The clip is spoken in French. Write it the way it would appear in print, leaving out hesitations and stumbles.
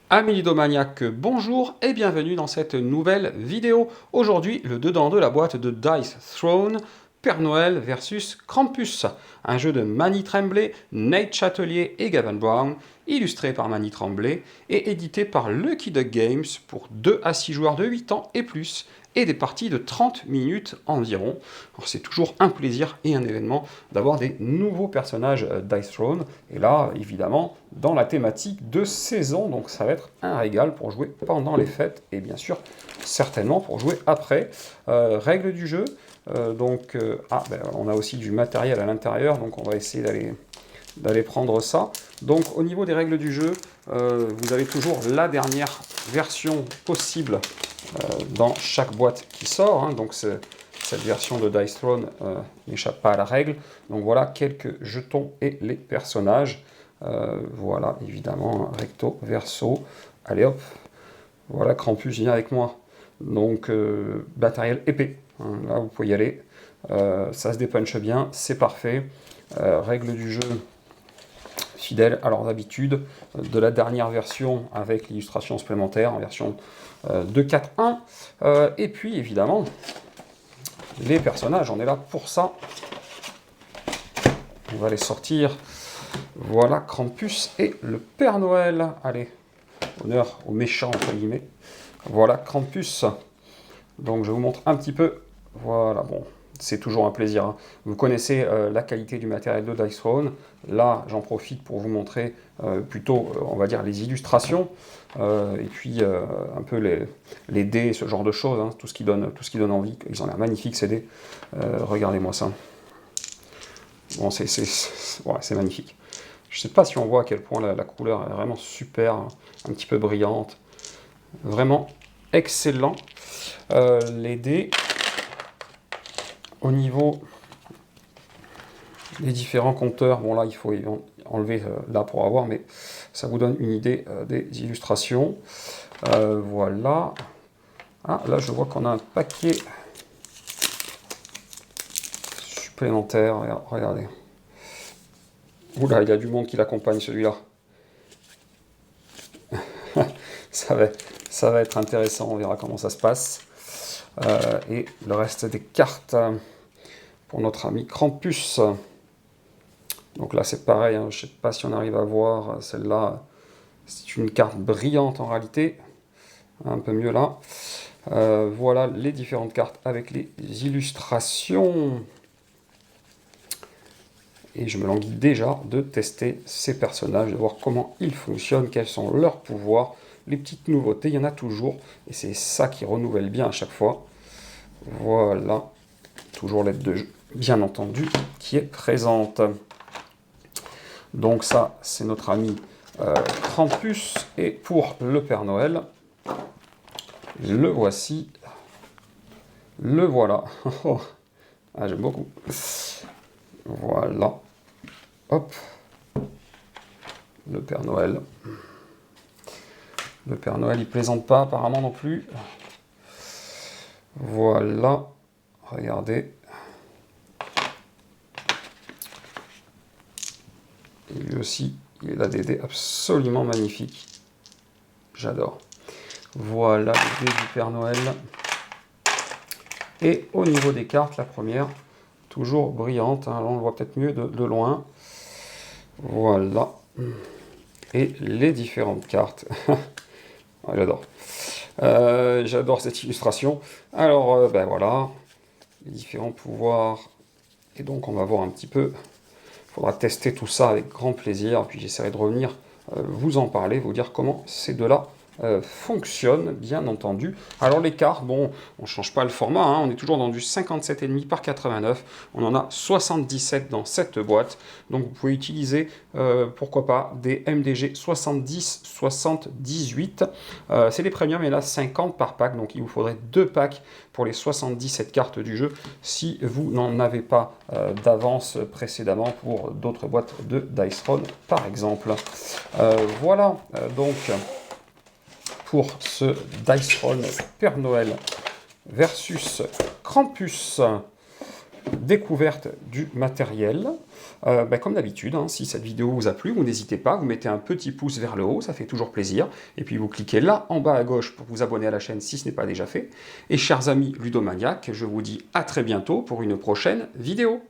Amis ludomaniaques, bonjour et bienvenue dans cette nouvelle vidéo. Aujourd'hui, le dedans de la boîte de Dice Throne, Père Noël versus Krampus, un jeu de Mani Tremblay, Nate Chatelier et Gavin Brown, illustré par Mani Tremblay et édité par Lucky Duck Games pour 2 à 6 joueurs de 8 ans et plus, et des parties de 30 minutes environ. C'est toujours un plaisir et un événement d'avoir des nouveaux personnages Dice Throne, et là, évidemment, dans la thématique de saison, donc ça va être un régal pour jouer pendant les fêtes, et bien sûr, certainement pour jouer après. Règles du jeu, on a aussi du matériel à l'intérieur, donc on va essayer d'aller prendre ça. Donc au niveau des règles du jeu, vous avez toujours la dernière version possible dans chaque boîte qui sort, hein. Donc cette version de Dice Throne n'échappe pas à la règle. Donc voilà quelques jetons et les personnages. Voilà, évidemment, recto, verso. Allez hop, voilà, Krampus vient avec moi. Donc matériel épais, hein. Là vous pouvez y aller. Ça se dépunche bien, c'est parfait. Règles du jeu fidèle à leurs habitudes, de la dernière version avec l'illustration supplémentaire en version 2.4.1. Et puis évidemment, les personnages, on est là pour ça. On va les sortir. Voilà, Krampus et le Père Noël. Allez, honneur aux méchants, entre guillemets. Voilà, Krampus. Donc je vous montre un petit peu. Voilà, bon, c'est toujours un plaisir, hein. Vous connaissez la qualité du matériel de Dice Throne. Là, j'en profite pour vous montrer plutôt, on va dire, les illustrations. Et puis un peu les dés, ce genre de choses, hein, tout ce qui donne envie. Ils ont l'air magnifiques, ces dés. Regardez-moi ça. Bon, c'est magnifique. Je ne sais pas si on voit à quel point la couleur est vraiment super, un petit peu brillante. Vraiment excellent. Les dés, au niveau des différents compteurs, bon là il faut enlever là pour avoir, mais ça vous donne une idée des illustrations. Voilà. Ah, là je vois qu'on a un paquet supplémentaire. Regardez. Oula, il y a du monde qui l'accompagne celui-là. ça va être intéressant, on verra comment ça se passe. Et le reste des cartes pour notre ami Krampus. Donc là c'est pareil, hein, je ne sais pas si on arrive à voir, celle-là c'est une carte brillante en réalité, un peu mieux là. Voilà les différentes cartes avec les illustrations. Et je me languis déjà de tester ces personnages, de voir comment ils fonctionnent, quels sont leurs pouvoirs, les petites nouveautés, il y en a toujours, et c'est ça qui renouvelle bien à chaque fois. Voilà, toujours l'aide de jeu, bien entendu, qui est présente. Donc ça, c'est notre ami Krampus, et pour le Père Noël, le voici, le voilà. Ah, j'aime beaucoup. Voilà. Hop. Le Père Noël. Le Père Noël, il plaisante pas apparemment non plus. Voilà. Regardez. Et lui aussi, il a des dés absolument magnifiques. J'adore. Voilà les dés du Père Noël. Et au niveau des cartes, la première, toujours brillante, hein, là on le voit peut-être mieux de loin. Voilà. Et les différentes cartes. J'adore. J'adore cette illustration. Alors, ben voilà, les différents pouvoirs. Et donc, on va voir un petit peu. Il faudra tester tout ça avec grand plaisir. Puis j'essaierai de revenir vous en parler, vous dire comment ces deux-là fonctionne, bien entendu. Alors les cartes, bon, on ne change pas le format, hein, on est toujours dans du 57,5 par 89, on en a 77 dans cette boîte, donc vous pouvez utiliser, pourquoi pas, des MDG 70-78, c'est les premiums, il y en a 50 par pack, donc il vous faudrait 2 packs pour les 77 cartes du jeu, si vous n'en avez pas d'avance précédemment pour d'autres boîtes de Dice Throne, par exemple. Voilà, donc pour ce Dice Throne Père Noël versus Krampus. découverte du matériel. Comme d'habitude, hein, si cette vidéo vous a plu, vous n'hésitez pas, vous mettez un petit pouce vers le haut, ça fait toujours plaisir, et puis vous cliquez là en bas à gauche pour vous abonner à la chaîne si ce n'est pas déjà fait. Et chers amis ludomaniaques, je vous dis à très bientôt pour une prochaine vidéo.